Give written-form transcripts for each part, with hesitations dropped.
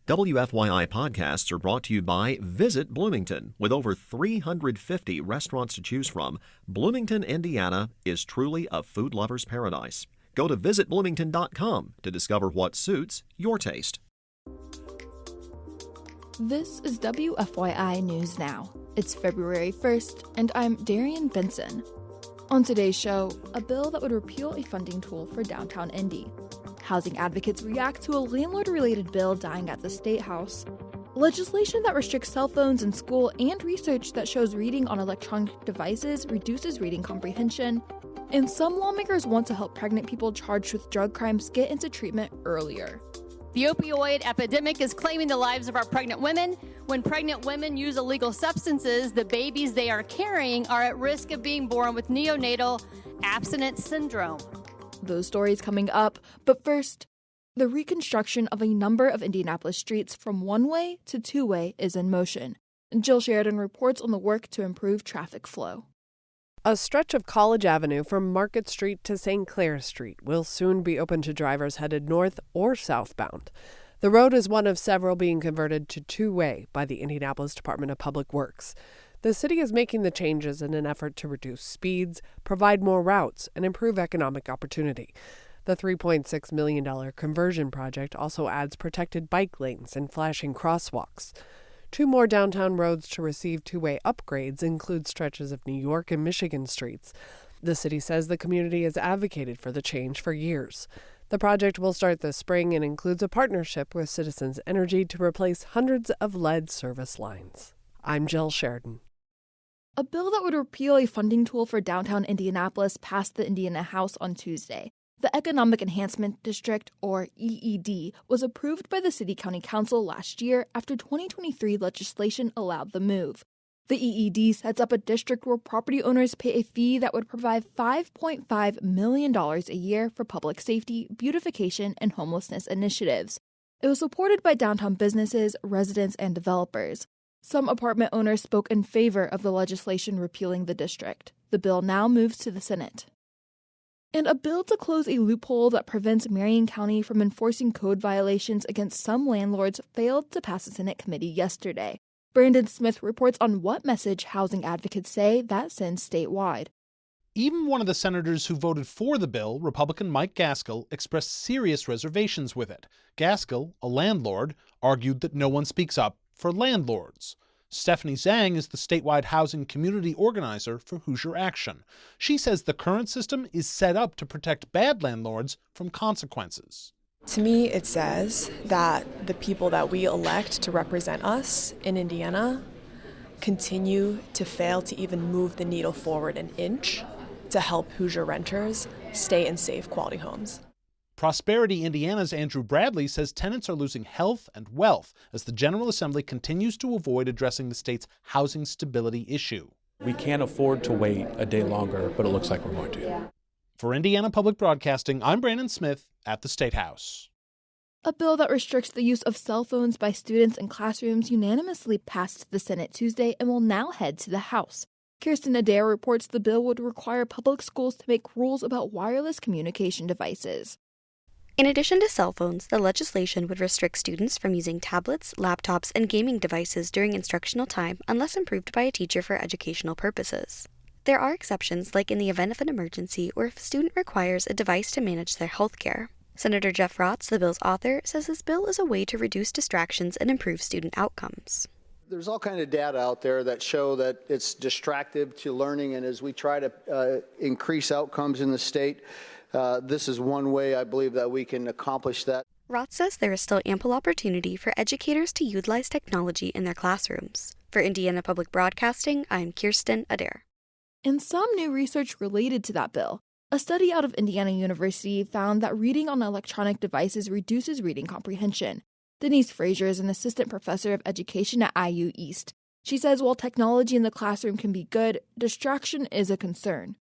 WFYI podcasts are brought to you by Visit Bloomington. With over 350 restaurants to choose from, Bloomington, Indiana is truly a food lover's paradise. Go to visitbloomington.com to discover what suits your taste. This is WFYI News Now. It's February 1st, and I'm Darian Benson. On today's show, a bill that would repeal a funding tool for downtown Indy. Housing advocates react to a landlord-related bill dying at the State House. Legislation that restricts cell phones in school and research that shows reading on electronic devices reduces reading comprehension. And some lawmakers want to help pregnant people charged with drug crimes get into treatment earlier. The opioid epidemic is claiming the lives of our pregnant women. When pregnant women use illegal substances, the babies they are carrying are at risk of being born with neonatal abstinence syndrome. Those stories coming up, but first, the reconstruction of a number of Indianapolis streets from one-way to two-way is in motion. Jill Sheridan reports on the work to improve traffic flow. A stretch of College Avenue from Market Street to St. Clair Street will soon be open to drivers headed north or southbound. The road is one of several being converted to two-way by the Indianapolis Department of Public Works. The city is making the changes in an effort to reduce speeds, provide more routes, and improve economic opportunity. The $3.6 million conversion project also adds protected bike lanes and flashing crosswalks. 2 more downtown roads to receive two-way upgrades include stretches of New York and Michigan streets. The city says the community has advocated for the change for years. The project will start this spring and includes a partnership with Citizens Energy to replace hundreds of lead service lines. I'm Jill Sheridan. A bill that would repeal a funding tool for downtown Indianapolis passed the Indiana House on Tuesday. The Economic Enhancement District, or EED, was approved by the City County Council last year after 2023 legislation allowed the move. The EED sets up a district where property owners pay a fee that would provide $5.5 million a year for public safety, beautification, and homelessness initiatives. It was supported by downtown businesses, residents, and developers. Some apartment owners spoke in favor of the legislation repealing the district. The bill now moves to the Senate. And a bill to close a loophole that prevents Marion County from enforcing code violations against some landlords failed to pass a Senate committee yesterday. Brandon Smith reports on what message housing advocates say that sends statewide. Even one of the senators who voted for the bill, Republican Mike Gaskill, expressed serious reservations with it. Gaskill, a landlord, argued that no one speaks up for landlords. Stephanie Zhang is the statewide housing community organizer for Hoosier Action. She says the current system is set up to protect bad landlords from consequences. To me, it says that the people that we elect to represent us in Indiana continue to fail to even move the needle forward an inch to help Hoosier renters stay in safe, quality homes. Prosperity Indiana's Andrew Bradley says tenants are losing health and wealth as the General Assembly continues to avoid addressing the state's housing stability issue. We can't afford to wait a day longer, but it looks like we're going to. For Indiana Public Broadcasting, I'm Brandon Smith at the State House. A bill that restricts the use of cell phones by students in classrooms unanimously passed the Senate Tuesday and will now head to the House. Kirsten Adair reports the bill would require public schools to make rules about wireless communication devices. In addition to cell phones, the legislation would restrict students from using tablets, laptops, and gaming devices during instructional time unless approved by a teacher for educational purposes. There are exceptions, like in the event of an emergency or if a student requires a device to manage their health care. Senator Jeff Rotz, the bill's author, says this bill is a way to reduce distractions and improve student outcomes. There's all kind of data out there that show that it's distractive to learning, and as we try to increase outcomes in the state, this is one way I believe that we can accomplish that. Rotz says there is still ample opportunity for educators to utilize technology in their classrooms. For Indiana Public Broadcasting, I'm Kirsten Adair. And some new research related to that bill. A study out of Indiana University found that reading on electronic devices reduces reading comprehension. Denise Frazier is an assistant professor of education at IU East. She says while technology in the classroom can be good, distraction is a concern.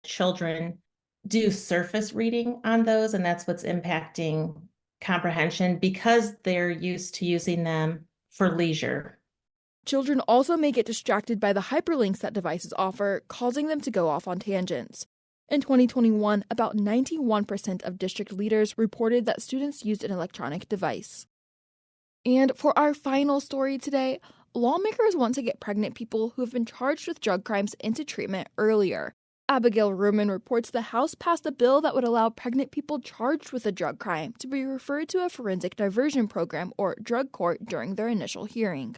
Children do surface reading on those, and that's what's impacting comprehension because they're used to using them for leisure. Children also may get distracted by the hyperlinks that devices offer, causing them to go off on tangents. In 2021, about 91% of district leaders reported that students used an electronic device. And for our final story today, lawmakers want to get pregnant people who have been charged with drug crimes into treatment earlier. Abigail Ruman reports the House passed a bill that would allow pregnant people charged with a drug crime to be referred to a forensic diversion program or drug court during their initial hearing.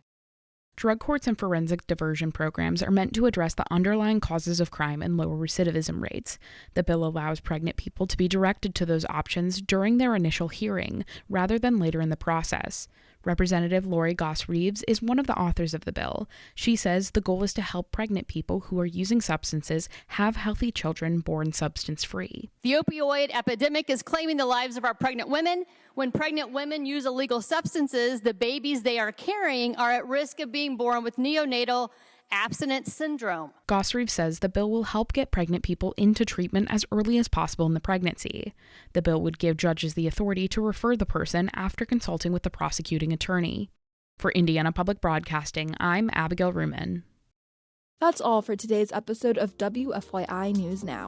Drug courts and forensic diversion programs are meant to address the underlying causes of crime and lower recidivism rates. The bill allows pregnant people to be directed to those options during their initial hearing, rather than later in the process. Representative Lori Goss-Reeves is one of the authors of the bill. She says the goal is to help pregnant people who are using substances have healthy children born substance-free. The opioid epidemic is claiming the lives of our pregnant women. When pregnant women use illegal substances, the babies they are carrying are at risk of being born with neonatal abstinence syndrome. Goss-Reeves says the bill will help get pregnant people into treatment as early as possible in the pregnancy. The bill would give judges the authority to refer the person after consulting with the prosecuting attorney. For Indiana Public Broadcasting, I'm Abigail Ruman. That's all for today's episode of WFYI News Now.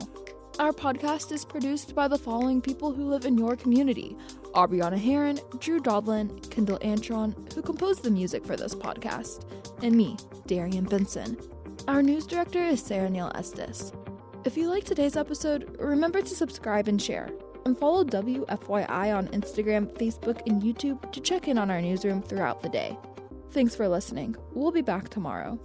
Our podcast is produced by the following people who live in your community: Aubriana Heron, Drew Dodlin, Kendall Antron, who composed the music for this podcast, and me, Darian Benson. Our news director is Sarah Neal Estes. If you liked today's episode, remember to subscribe and share, and follow WFYI on Instagram, Facebook, and YouTube to check in on our newsroom throughout the day. Thanks for listening. We'll be back tomorrow.